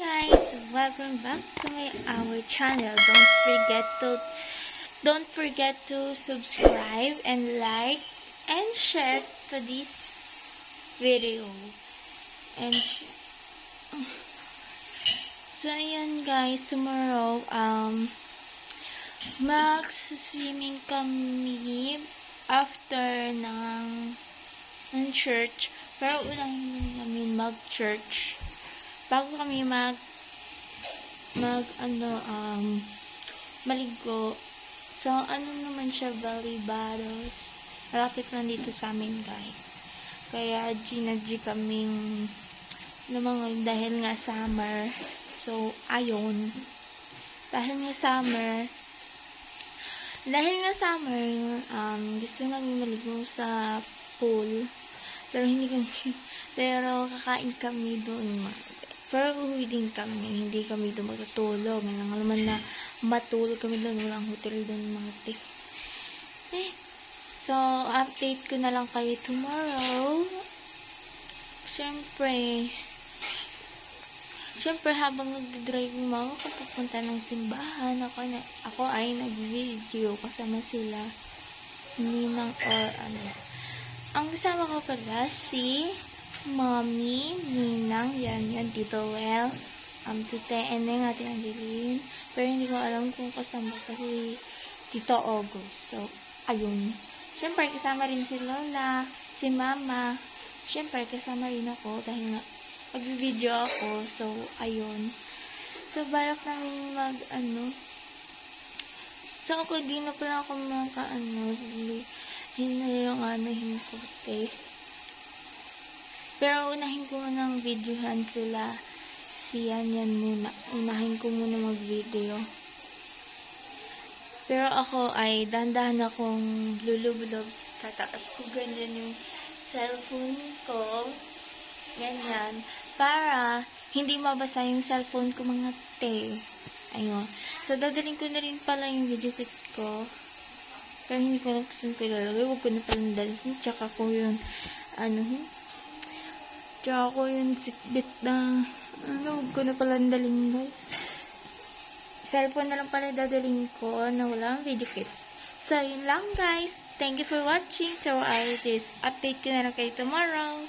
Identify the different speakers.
Speaker 1: guys, welcome back to our channel. Don't forget to subscribe and like and share to this video. And so ayan guys, tomorrow mag-swimming kami after ng church. Pero unahin namin mag-church bago kami maligo. So ano naman siya, Valley Battles. Malapit lang dito sa amin guys. Kaya G kaming naman dahil nga summer. So ayun. Dahil nga summer, gusto namin maligo sa pool. Pero kakain kami doon. Pero uwi din kami. Hindi kami doon matutulog. Ngayon naman na matulog kami doon. Walang hotel doon mga So, update ko na lang kayo tomorrow. Siyempre habang nag-drive yung mga kapupunta ng simbahan, ako ay nag-video kasama sila. Ninang or Ang kasama ko pala si Mommy, Ninang, yan, Tito Well, Tita Eneng, Ate Angeline. Pero hindi ko alam kung kasama kasi Tito August. So, ayun. Siyempre, kasama rin si Lola, si Mama. Siyempre, kasama rin ako dahil nga mag-video ako. So, ayun. So, balak namin So, ako di na pala ako hinkote. Pero, unahin ko munang videohan sila. Yan muna. Unahin ko muna mag-video. Pero ako ay dandahan akong lulublob. Tatakas ko ganyan yung cellphone ko. Ganyan. Para hindi mabasa yung cellphone ko mga Ayun. So, dadalhin ko na rin pala yung video kit ko. Pero hindi ko na kasi ilalagay. Huwag ko na palang dalhin. Tsaka ko yung sikbit na huwag ko na palang dalhin guys. Cellphone na lang pala dadalhin ko na walang video kit. So, yun lang guys. Thank you for watching. So, I'll just update ko na lang kayo tomorrow.